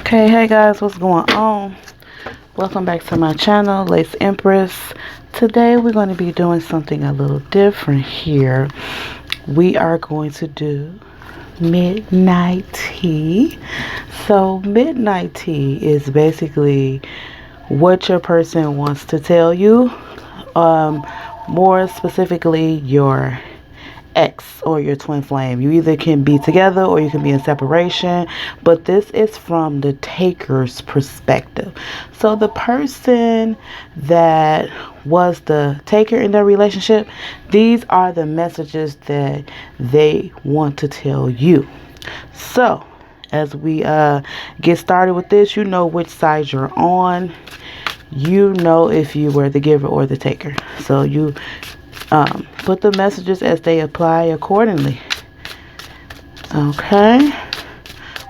Okay, hey guys, what's going on? Welcome back to my channel, Lace Empress. Today we're going to be doing something a little different here. We are going to do midnight tea. So midnight tea is basically what your person wants to tell you. More specifically, your ex or your twin flame. You either can be together or you can be in separation, but this is from the taker's perspective. So the person that was the taker in their relationship, these are the messages that they want to tell you. So as we get started with this, you know which side you're on. You know if you were the giver or the taker. So you put the messages as they apply accordingly. Okay.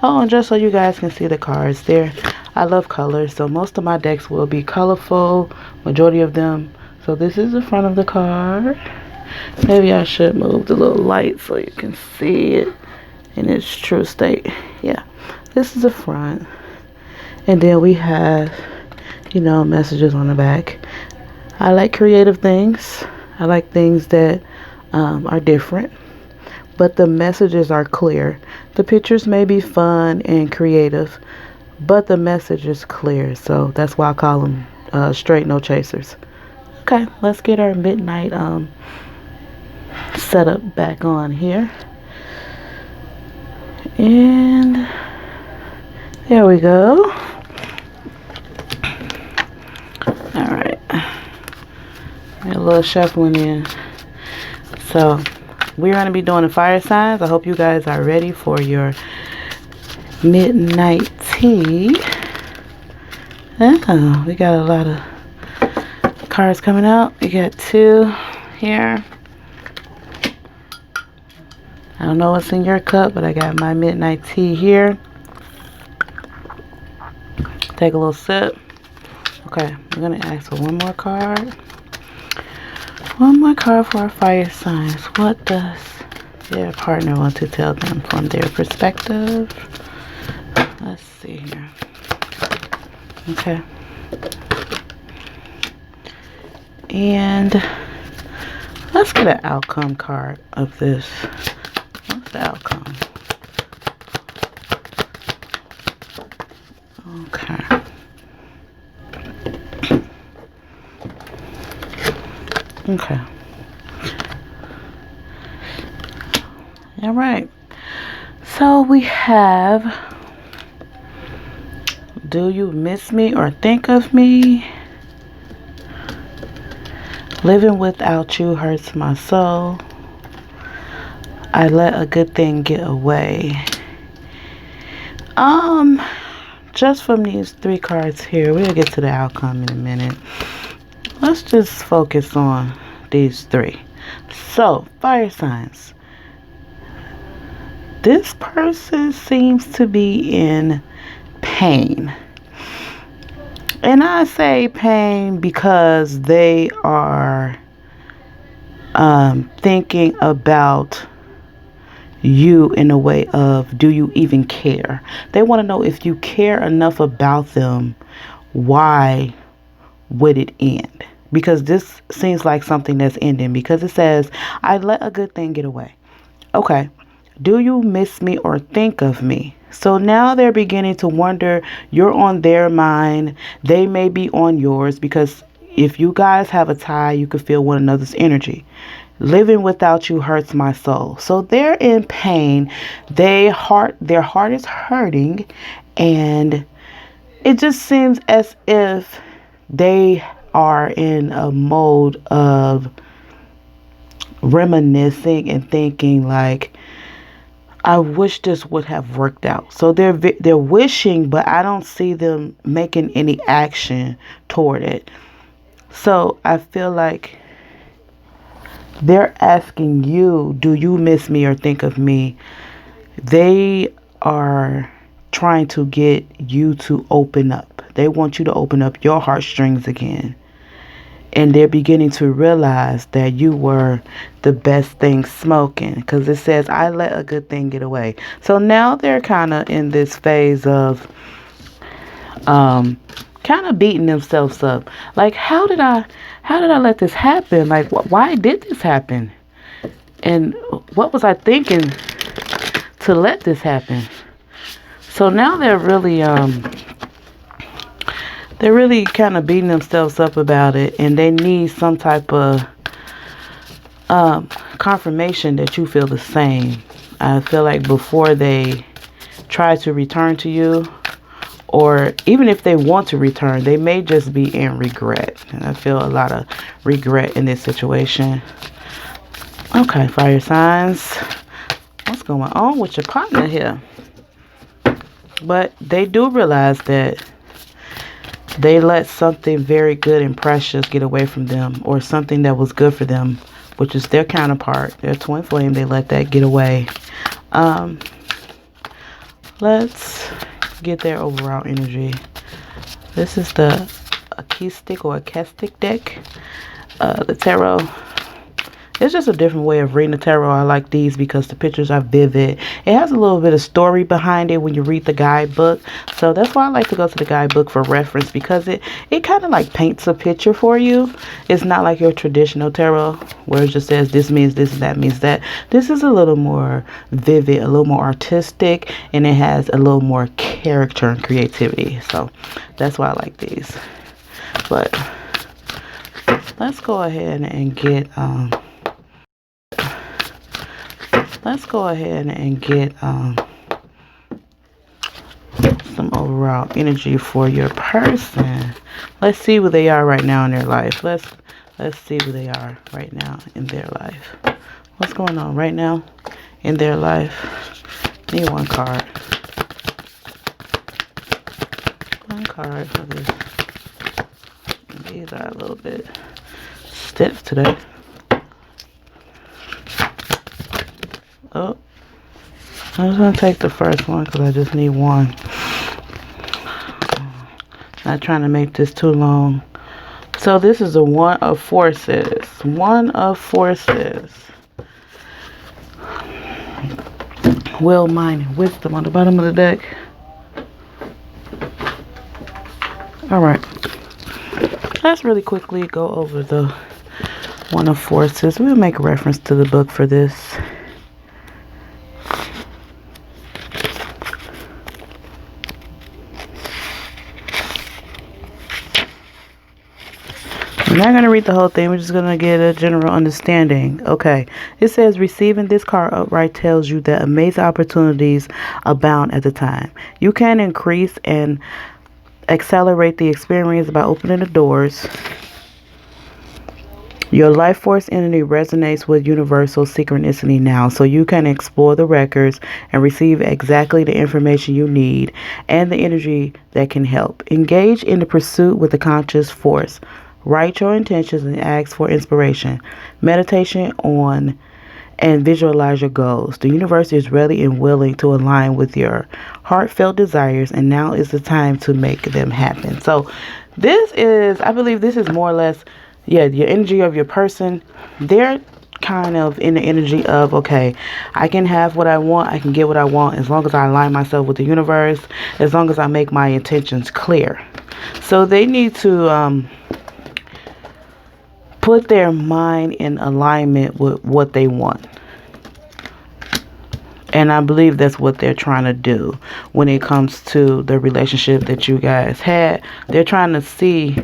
Oh, and just so you guys can see the cards there, I love colors, so most of my decks will be colorful, majority of them. So this is the front of the card. Maybe I should move the little light so you can see it in its true state. Yeah, this is the front. And then we have, messages on the back. I like creative things. I like things that are different, but the messages are clear. The pictures may be fun and creative, but the message is clear. So that's why I call them straight no chasers. Okay, let's get our midnight setup back on here. And there we go. All right. A little shuffling in. So we're going to be doing the fire signs. I hope you guys are ready for your midnight tea. Oh, we got a lot of cards coming out. We got two here. I don't know what's in your cup, but I got my midnight tea here. Take a little sip. Okay, I'm going to ask for one more card. One more card for our fire signs. What does their partner want to tell them from their perspective? Let's see here. Okay. And let's get an outcome card of this. What's the outcome? Okay. Okay. All right. So we have, do you miss me or think of me? Living without you hurts my soul. I let a good thing get away. Just from these three cards here, we'll get to the outcome in a minute. Let's just focus on these three. So, fire signs. This person seems to be in pain. And I say pain because they are thinking about you in a way of, do you even care? They want to know if you care enough about them, why would it end? Because this seems like something that's ending, because it says, I let a good thing get away. Okay. Do you miss me or think of me? So now they're beginning to wonder. You're on their mind. They may be on yours, because if you guys have a tie, you could feel one another's energy. Living without you hurts my soul. So they're in pain. Their heart is hurting, and it just seems as if they are in a mode of reminiscing and thinking like, I wish this would have worked out. So they're wishing, but I don't see them making any action toward it. So I feel like they're asking you, do you miss me or think of me? They are trying to get you to open up. They want you to open up your heartstrings again. And they're beginning to realize that you were the best thing smoking, because it says, I let a good thing get away. So now they're kind of in this phase of, kind of beating themselves up. Like, how did I let this happen? Like, why did this happen? And what was I thinking to let this happen? So now they're really kind of beating themselves up about it, and they need some type of confirmation that you feel the same. I feel like before they try to return to you, or even if they want to return, they may just be in regret. And I feel a lot of regret in this situation. Okay, fire signs. What's going on with your partner here? But they do realize that they let something very good and precious get away from them, or something that was good for them, which is their counterpart, their twin flame. They let that get away. Let's get their overall energy. This is the Akashic deck. The tarot. It's just a different way of reading the tarot. I like these because the pictures are vivid. It has a little bit of story behind it when you read the guidebook. So that's why I like to go to the guidebook for reference, because it kind of like paints a picture for you. It's not like your traditional tarot where it just says this means this and that means that. This is a little more vivid, a little more artistic, and it has a little more character and creativity. So that's why I like these. But let's go ahead and get some overall energy for your person. Let's see where they are right now in their life. Let's see where they are right now in their life. What's going on right now in their life? Need one card. One card for this. These are a little bit stiff today. Oh, I'm just going to take the first one because I just need one. Not trying to make this too long. So this is a One of Forces. One of Forces. Will, mind, and wisdom on the bottom of the deck. Alright. Let's really quickly go over the One of Forces. We'll make a reference to the book for this. We're not going to read the whole thing. We're just going to get a general understanding. Okay. It says, receiving this card upright tells you that amazing opportunities abound at the time. You can increase and accelerate the experience by opening the doors. Your life force energy resonates with universal synchronicity now, so you can explore the records and receive exactly the information you need and the energy that can help. Engage in the pursuit with the conscious force. Write your intentions and ask for inspiration. Meditation on and visualize your goals. The universe is ready and willing to align with your heartfelt desires, and now is the time to make them happen. So this is, I believe this is more or less, your energy of your person. They're kind of in the energy of, okay, I can have what I want, I can get what I want, as long as I align myself with the universe, as long as I make my intentions clear. So they need to put their mind in alignment with what they want. And I believe that's what they're trying to do when it comes to the relationship that you guys had. They're trying to see,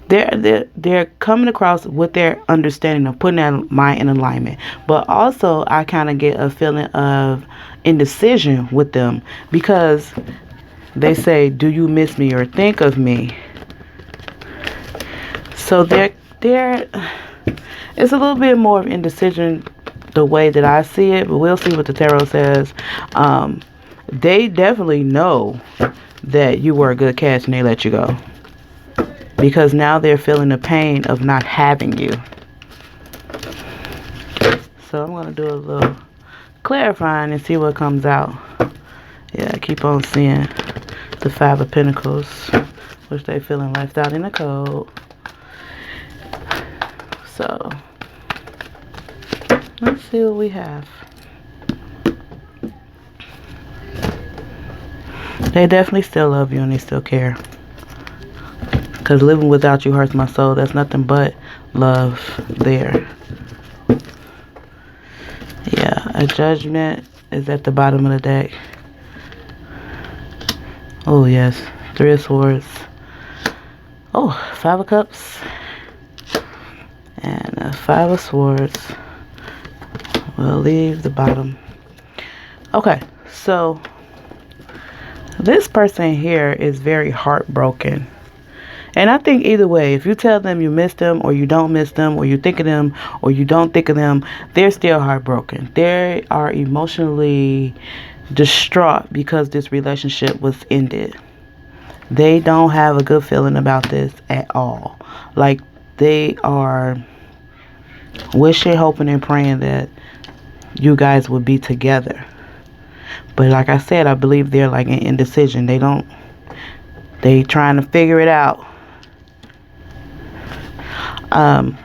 they're coming across with their understanding of putting that mind in alignment. But also, I kind of get a feeling of indecision with them, because they say, do you miss me or think of me? So it's a little bit more of indecision the way that I see it, but we'll see what the tarot says. They definitely know that you were a good catch and they let you go, because now they're feeling the pain of not having you. So I'm going to do a little clarifying and see what comes out. Yeah, I keep on seeing the Five of Pentacles, which they feeling left out in the cold. So let's see what we have. They definitely still love you and they still care. Because living without you hurts my soul. That's nothing but love there. Yeah, a judgment is at the bottom of the deck. Oh, yes. Three of Swords. Oh, Five of Cups. And a Five of Swords. We'll leave the bottom. Okay, so this person here is very heartbroken. And I think either way, if you tell them you miss them or you don't miss them or you think of them or you don't think of them, they're still heartbroken. They are emotionally distraught because this relationship was ended. They don't have a good feeling about this at all. Like, they are wishing, hoping, and praying that you guys would be together. But like I said, I believe they're like in indecision. They trying to figure it out.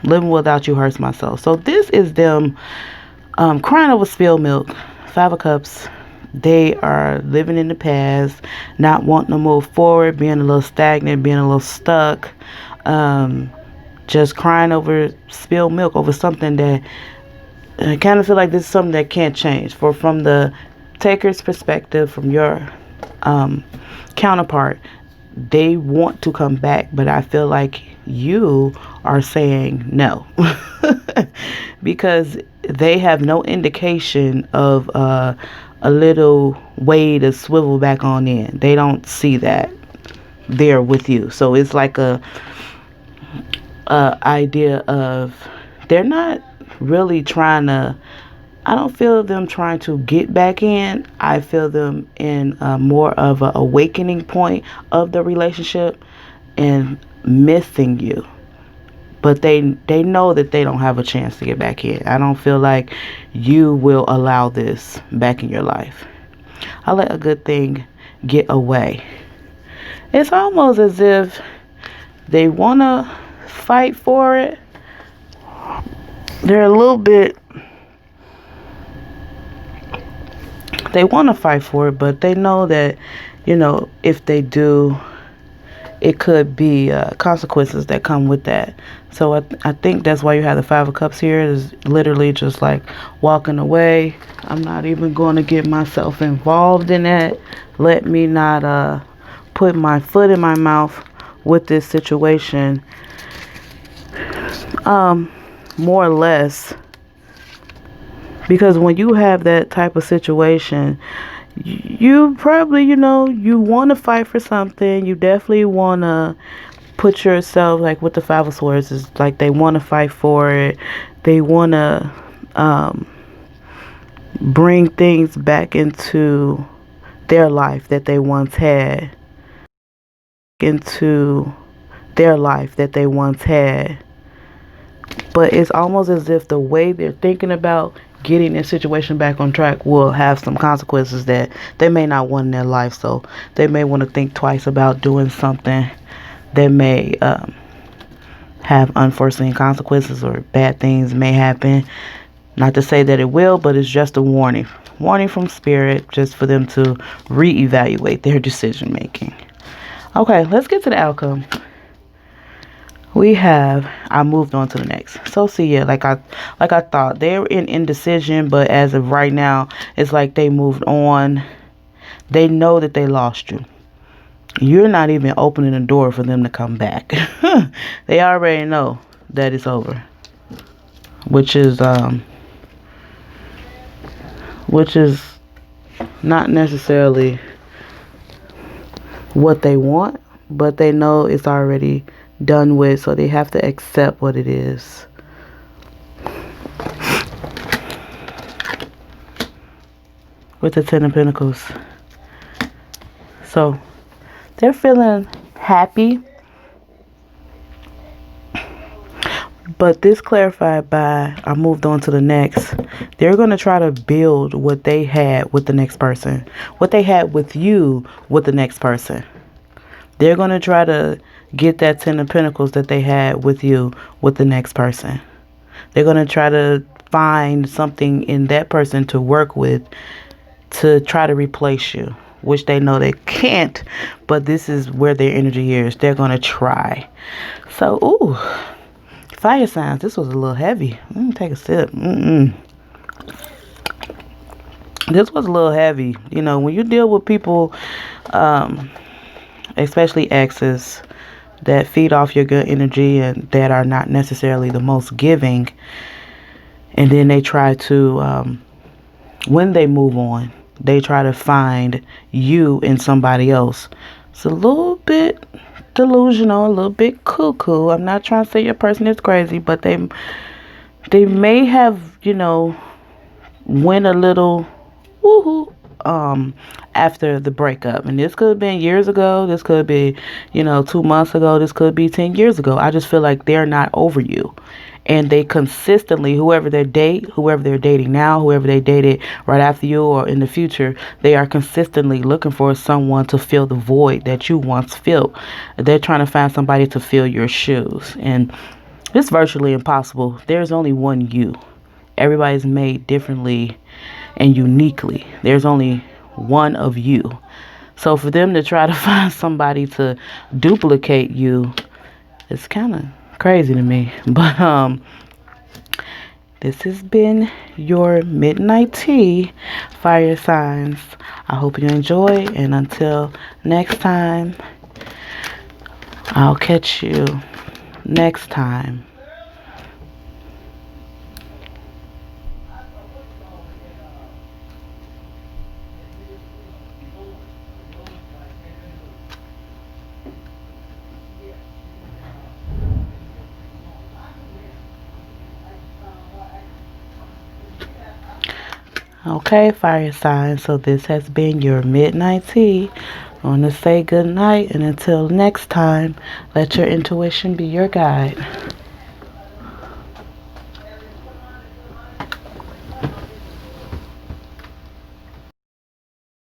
Living without you hurts my soul. So this is them crying over spilled milk. Five of Cups. They are living in the past, not wanting to move forward, being a little stagnant, being a little stuck, just crying over spilled milk, over something that I kind of feel like this is something that can't change. From the taker's perspective, from your counterpart, they want to come back, but I feel like you are saying no because they have no indication of a little way to swivel back on in. They don't see that there with you. So it's like a idea of they're not really trying to, I don't feel them trying to get back in. I feel them in more of an awakening point of the relationship and missing you. But they know that they don't have a chance to get back in. I don't feel like you will allow this back in your life. I'll let a good thing get away. It's almost as if they want to fight for it. They're a little bit, they want to fight for it, but they know that, if they do, it could be consequences that come with that. So I think that's why you have the Five of Cups here. Is literally just like walking away. I'm not even going to get myself involved in that. Let me not put my foot in my mouth with this situation. More or less. Because when you have that type of situation, you probably, you want to fight for something. You definitely want to put yourself, like with the Five of Swords, is like they want to fight for it. They want to bring things back into their life that they once had. Into their life that they once had. But it's almost as if the way they're thinking about getting their situation back on track will have some consequences that they may not want in their life. So they may want to think twice about doing something that may have unforeseen consequences, or bad things may happen. Not to say that it will, but it's just a warning. Warning from Spirit, just for them to reevaluate their decision making. Okay, let's get to the outcome. I moved on to the next. So see, yeah, like I thought, they're in indecision, but as of right now, it's like they moved on. They know that they lost you. You're not even opening the door for them to come back. They already know that it's over. Which is not necessarily what they want, but they know it's already done with, so they have to accept what it is. With the Ten of Pentacles. So they're feeling happy, but this clarified by, I moved on to the next. They're going to try to build what they had with the next person, what they had with you with the next person. They're going to try to get that Ten of Pentacles that they had with you with the next person. They're going to try to find something in that person to work with to try to replace you which they know they can't, but this is where their energy is. They're going to try. So, ooh, fire signs. This was a little heavy. Take a sip. This was a little heavy. You know, when you deal with people, especially exes, that feed off your good energy and that are not necessarily the most giving, and then they try to, when they move on, they try to find you in somebody else. It's a little bit delusional, a little bit cuckoo. I'm not trying to say your person is crazy, but they may have, you know, went a little woohoo after the breakup. And this could have been years ago. This could be, you know, 2 months ago. This could be 10 years ago. I just feel like they're not over you. And they consistently, whoever they're dating now, whoever they dated right after you or in the future, they are consistently looking for someone to fill the void that you once filled. They're trying to find somebody to fill your shoes. And it's virtually impossible. There's only one you. Everybody's made differently and uniquely. There's only one of you. So for them to try to find somebody to duplicate you, it's kind of crazy to me. But this has been your midnight tea, fire signs. I hope you enjoy, and until next time, I'll catch you next time. Okay, fire signs. So this has been your midnight tea. I want to say good night, and until next time, let your intuition be your guide.